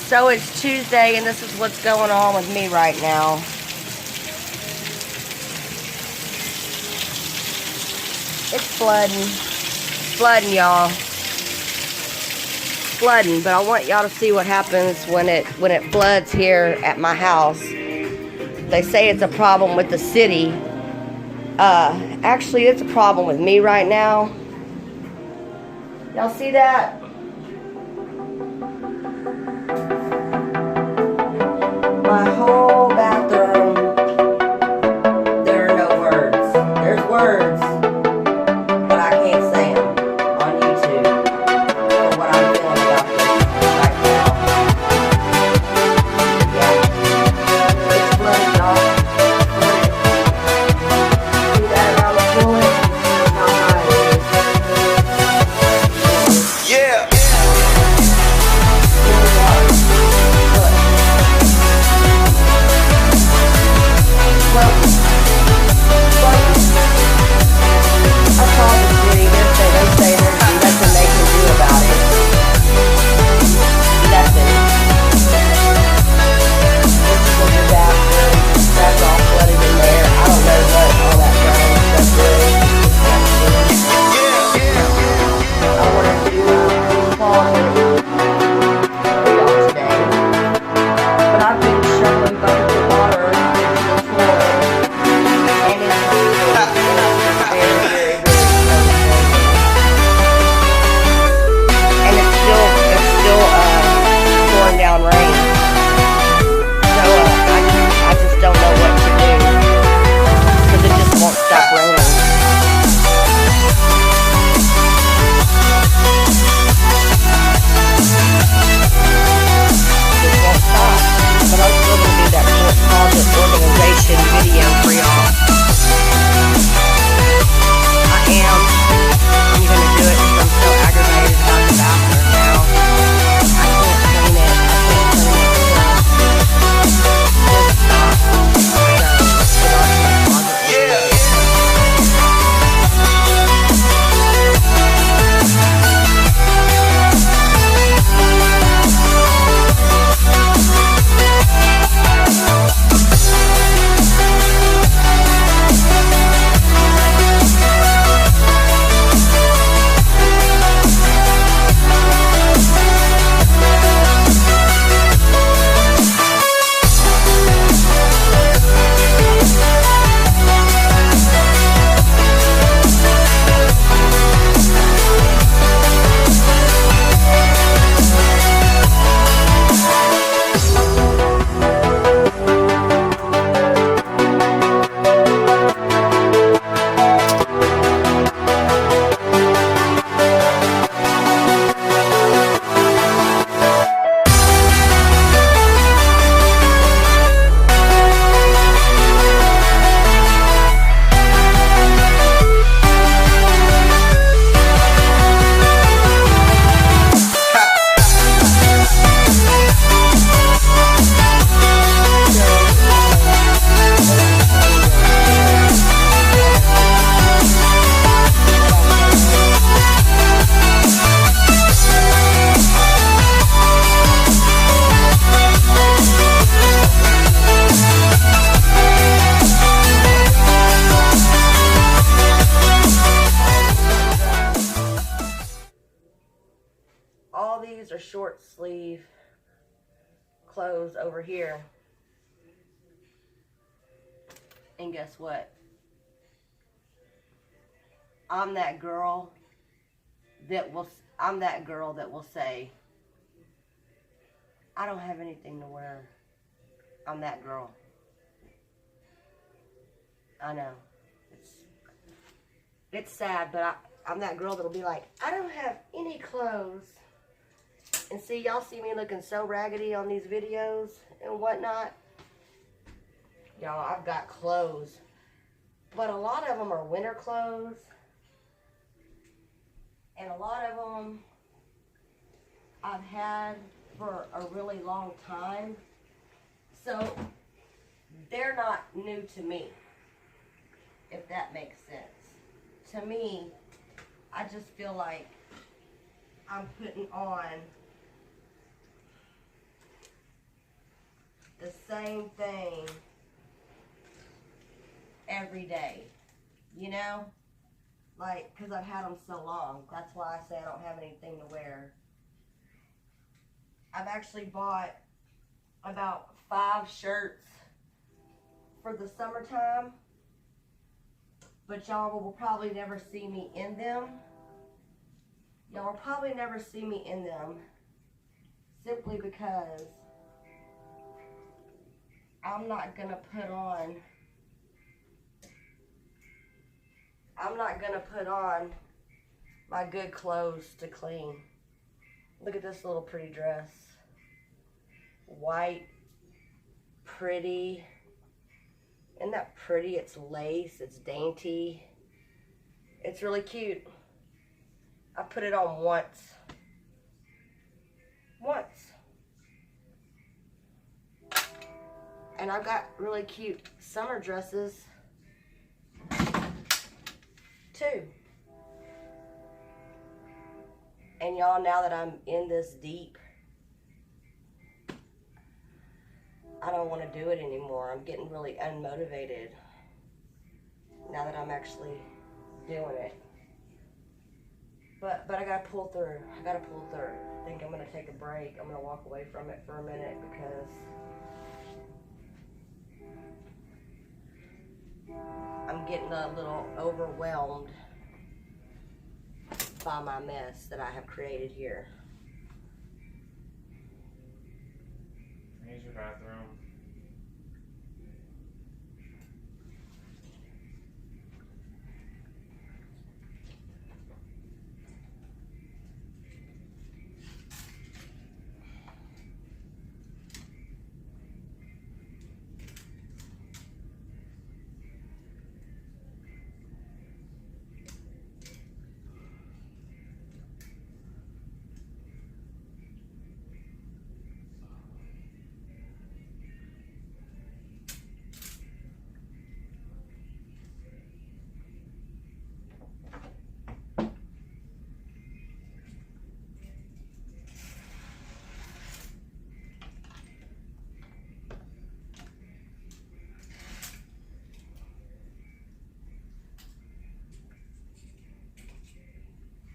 So it's Tuesday, and this is what's going on with me right now. It's flooding, y'all. Flooding, but I want y'all to see what happens when it floods here at my house. They say it's a problem with the city. Actually, it's a problem with me right now. Y'all see that? My whole bathroom, there are no words. There's words, but I can't say them on YouTube for what I'm feeling about this right now. Yeah, it's flooded, y'all. See that around the toilet? How high it is. Yeah. All these are short sleeve clothes over here. And guess what? I'm that girl that will say, I don't have anything to wear. I'm that girl. I know. It's sad, but I'm that girl that'll be like, I don't have any clothes. And see, y'all see me looking so raggedy on these videos and whatnot. Y'all, I've got clothes. But a lot of them are winter clothes. And a lot of them I've had for a really long time. So, they're not new to me, if that makes sense. To me, I just feel like I'm putting on the same thing every day, you know? Like, because I've had them so long. That's why I say I don't have anything to wear. I've actually bought about 5 shirts for the summertime, but y'all will probably never see me in them. Y'all will probably never see me in them simply because I'm not gonna put on my good clothes to clean. Look at this little pretty dress. White, pretty. Isn't that pretty? It's lace, it's dainty. It's really cute. I put it on once. And I've got really cute summer dresses too. And y'all, now that I'm in this deep, I don't want to do it anymore. I'm getting really unmotivated now that I'm actually doing it. But I gotta pull through. I think I'm gonna take a break. I'm gonna walk away from it for a minute because I'm getting a little overwhelmed by my mess that I have created here. Use your bathroom.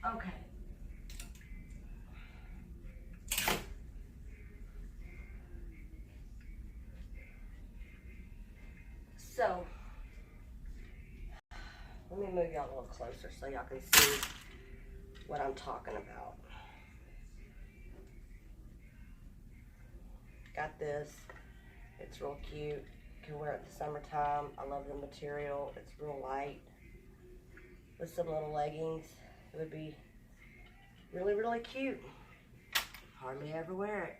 Okay. So, let me move y'all a little closer so y'all can see what I'm talking about. Got this. It's real cute. You can wear it in the summertime. I love the material. It's real light. With some little leggings, it would be really, really cute. Hardly ever wear it.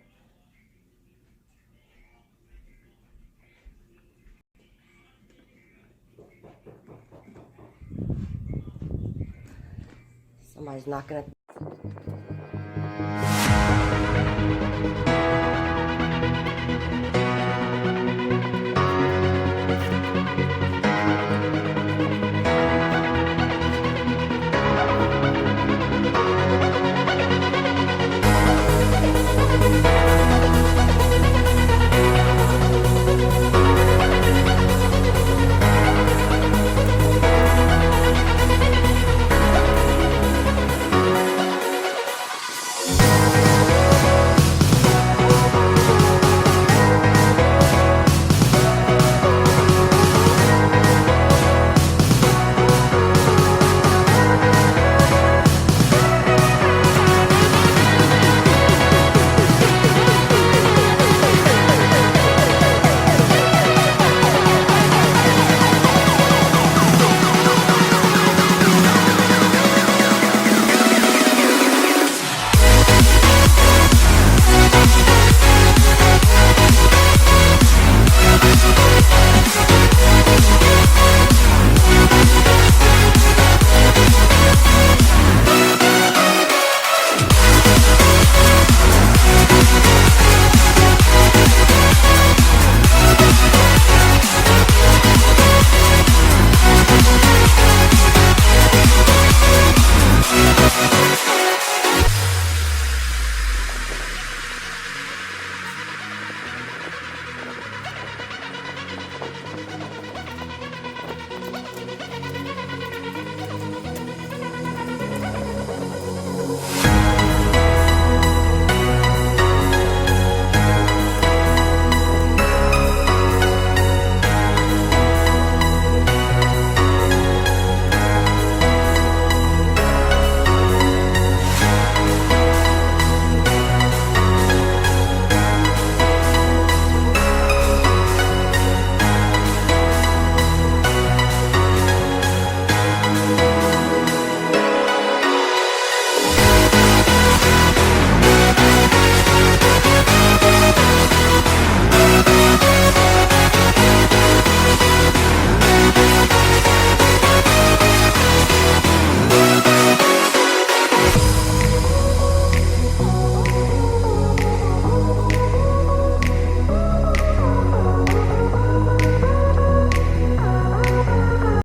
Somebody's knocking at